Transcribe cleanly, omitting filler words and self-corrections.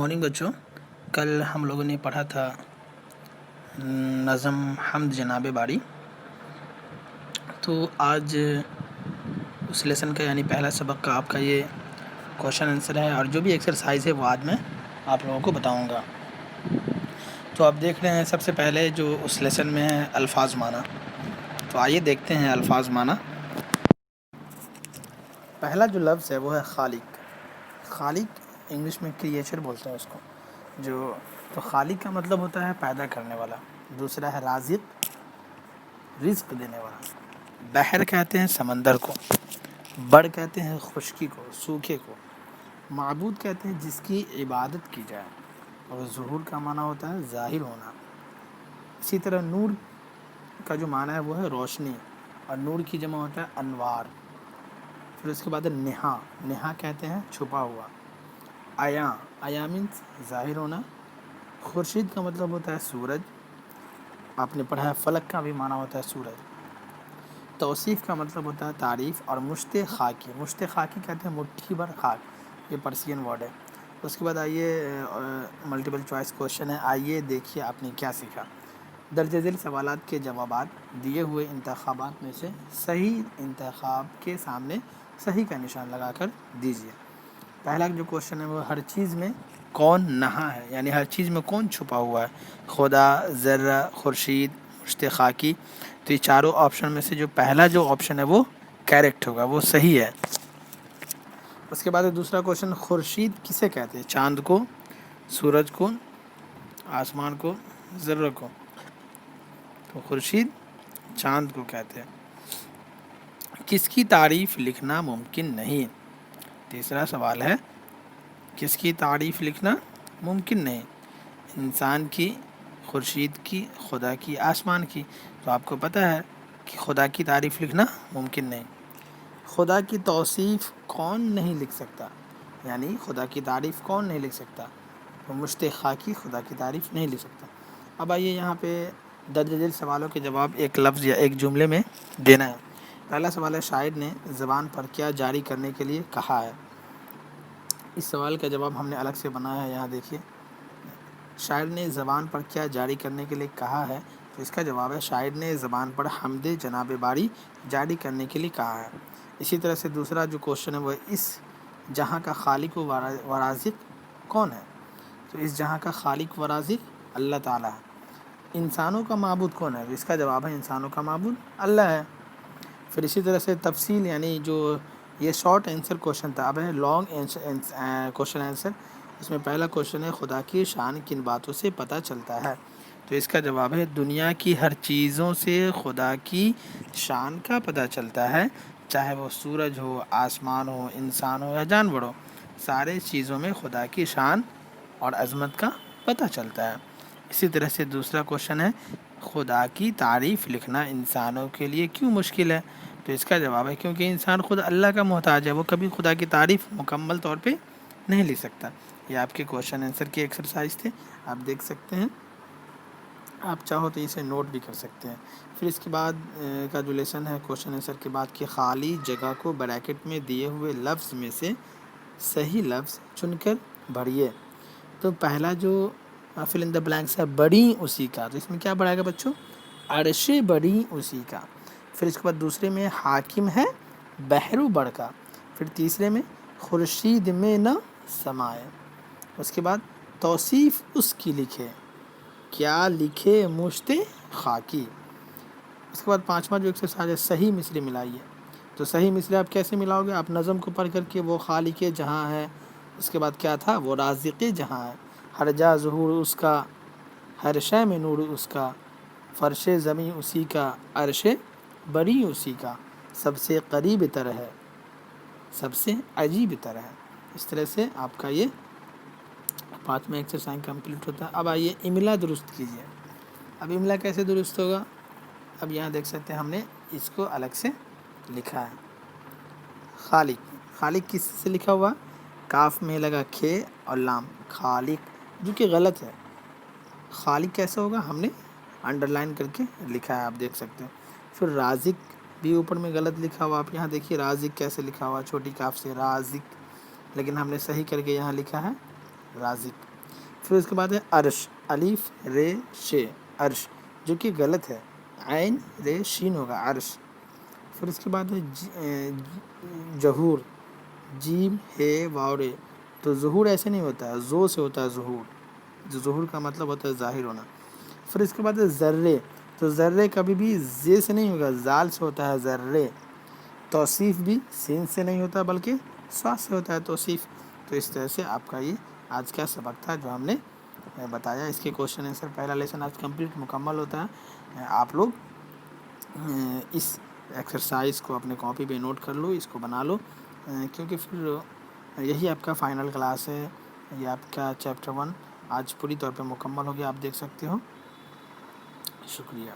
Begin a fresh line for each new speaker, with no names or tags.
Morning बच्चों, कल हम लोगों ने पढ़ा था नज़म हमद जनाब बारी। तो आज उस लेसन का यानी पहला सबक का आपका ये क्वेश्चन आंसर है, और जो भी एक्सरसाइज है वो आज मैं आप लोगों को बताऊंगा। तो आप देख रहे हैं सबसे पहले जो उस लेसन में है अल्फाज माना। तो आइए देखते हैं अल्फाज माना। पहला जो लफ्ज़ है वो है खालिक। खालिक इंग्लिश में क्रिएचर बोलते हैं उसको। तो खालिक का मतलब होता है पैदा करने वाला। दूसरा है राज़िक, रिज़्क देने वाला। बहर कहते हैं समंदर को, बड़ कहते हैं खुश्की को, सूखे को। माबूद कहते हैं जिसकी इबादत की जाए, और ज़ुहूर का माना होता है ज़ाहिर होना। इसी तरह नूर का जो माना है वो है रोशनी, और नूर की जमा होता है अनवार। फिर उसके बाद नेहा, नेहा कहते हैं छुपा हुआ। आया, आया मीन्स ज़ाहिर होना। खुर्शीद का मतलब होता है सूरज, आपने पढ़ा है फलक का भी माना होता है सूरज। तौसीफ़ का मतलब होता है तारीफ़। और मुश्ते खाकी, मुश्ते खाकी कहते हैं मुट्ठी भर खाक, ये पर्सियन वर्ड है। उसके बाद आइए मल्टीपल चॉइस क्वेश्चन है, आइए देखिए आपने क्या सीखा। दर्ज झेल सवालात के जवाबात दिए हुए इंतखाबात में से सही इंतखाब के सामने सही का निशान लगाकर दीजिए। पहला जो क्वेश्चन है वो हर चीज़ में कौन नहा है, यानी हर चीज़ में कौन छुपा हुआ है। खुदा, ज़र्रा, खुर्शीद, मुश्ते खाकी। तो ये चारों ऑप्शन में से जो पहला जो ऑप्शन है वो करेक्ट होगा, वो सही है। उसके बाद दूसरा क्वेश्चन, खुर्शीद किसे कहते हैं? चांद को, सूरज को, आसमान को, ज़र्रा को। तो खुर्शीद चांद को कहते हैं। किसकी तारीफ़ लिखना मुमकिन नहीं? तीसरा सवाल है, किसकी तारीफ़ लिखना मुमकिन नहीं? इंसान की, खुर्शीद की, खुदा की, आसमान की। तो आपको पता है कि खुदा की तारीफ़ लिखना मुमकिन नहीं। खुदा की तौसीफ़ कौन नहीं लिख सकता, यानी खुदा की तारीफ़ कौन नहीं लिख सकता? तो मुश्ते खाकी खुदा की तारीफ़ नहीं लिख सकता। अब आइए यहाँ पे दर्ज झेल सवालों के जवाब एक लफ्ज़ या एक जुमले में देना है। पहला सवाल है, शायर ने ज़बान पर क्या जारी करने के लिए कहा है? इस सवाल का जवाब हमने अलग से बनाया है, यहाँ देखिए। शायर ने ज़बान पर क्या जारी करने के लिए कहा है? तो इसका जवाब है, शायर ने ज़बान पर हमदे जनाब बारी जारी करने के लिए कहा है। इसी तरह से दूसरा जो क्वेश्चन है वो इस जहाँ का खालिक व राज़िक कौन है? तो इस जहाँ का खालिक व राज़िक अल्लाह ताला है। इंसानों का माबूद कौन है? तो इसका जवाब है, इंसानों का माबूद अल्लाह है। फिर इसी तरह से तफसील, यानी जो ये शॉर्ट आंसर क्वेश्चन था, अब है लॉन्ग क्वेश्चन आंसर। इसमें पहला क्वेश्चन है, खुदा की शान किन बातों से पता चलता है? तो इसका जवाब है, दुनिया की हर चीज़ों से खुदा की शान का पता चलता है, चाहे वो सूरज हो, आसमान हो, इंसान हो या जानवर हो। सारे चीज़ों में खुदा की शान और अज़मत का पता चलता है। इसी तरह से दूसरा क्वेश्चन है, खुदा की तारीफ़ लिखना इंसानों के लिए क्यों मुश्किल है? तो इसका जवाब है, क्योंकि इंसान खुद अल्लाह का मोहताज है, वो कभी खुदा की तारीफ़ मुकम्मल तौर पे नहीं लिख सकता। ये आपके क्वेश्चन आंसर की एक्सरसाइज थे, आप देख सकते हैं। आप चाहो तो इसे नोट भी कर सकते हैं। फिर इसके बाद का जो लेसन है क्वेश्चन आंसर के बाद की खाली जगह को ब्रैकेट में दिए हुए लफ्ज़ में से सही लफ्ज़ चुनकर भरिए। तो पहला जो फिल इन द ब्लैंक्स है, बड़ी उसी का। तो इसमें क्या बढ़ाएगा बच्चों? अर्शे बड़ी उसी का। फिर इसके बाद दूसरे में हाकिम है बहरू बड़ का। फिर तीसरे में खुर्शीद में न समाए। उसके बाद तौसीफ़ उसकी लिखे, क्या लिखे मुश्ते खाकी। उसके बाद पांचवा जो एक्सरसाइज है, सही मिसरे मिलाइए। तो सही मिसरे आप कैसे मिलाओगे? आप नज़म को पढ़ करके, वो खालिक जहाँ है, उसके बाद क्या था, वो राज़िक़ जहाँ है, हर जा ज़ुहूर उसका, हर शय में नूर उसका, फ़र्श ज़मीं उसी का, अर्श बड़ी उसी का, सबसे करीब तर है, सबसे अजीब तर है। इस तरह से आपका ये पाँचवा एक्सरसाइज कंप्लीट होता है। अब आइए इमला दुरुस्त कीजिए। अब इमला कैसे दुरुस्त होगा? अब यहाँ देख सकते हैं हमने इसको अलग से लिखा है। खालिक, खालिक किस से लिखा हुआ? काफ में लगा खे और लाम, खालिक, जो कि गलत है। खालिक कैसे होगा? हमने अंडरलाइन करके लिखा है, आप देख सकते हैं। फिर राज़िक भी ऊपर में गलत लिखा हुआ, आप यहाँ देखिए राज़िक कैसे लिखा हुआ, छोटी काफ से राज़िक, लेकिन हमने सही करके यहाँ लिखा है राज़िक। پھر اس کے بعد ہے عرش، الف رے شے عرش، جو کہ غلط ہے، عین رے شین ہوگا عرش۔ پھر اس کے بعد ہے جہور، جیم ہے واو رے، تو ظہور ایسے نہیں ہوتا ہے، زو سے ہوتا ہے ظہور، جو ظہور کا مطلب ہوتا ہے ظاہر ہونا۔ پھر اس کے بعد ہے ذرے، تو ذرے کبھی بھی زے سے نہیں ہوگا، زال سے ہوتا ہے ذرے۔ توصیف بھی سین سے نہیں ہوتا بلکہ صاد سے ہوتا ہے توصیف۔ تو اس طرح سے آپ کا یہ آج کا سبق تھا جو ہم نے بتایا۔ اس کے کوشچن آنسر پہلا لیسن آج کمپلیٹ مکمل ہوتا ہے۔ آپ لوگ اس ایکسرسائز کو اپنے کاپی پہ نوٹ کر لو، اس کو بنا لو، کیونکہ پھر یہی آپ کا فائنل کلاس ہے۔ یہ آپ کا چیپٹر 1 آج پوری طور پہ مکمل ہو گیا، آپ دیکھ سکتے ہو۔ شکریہ۔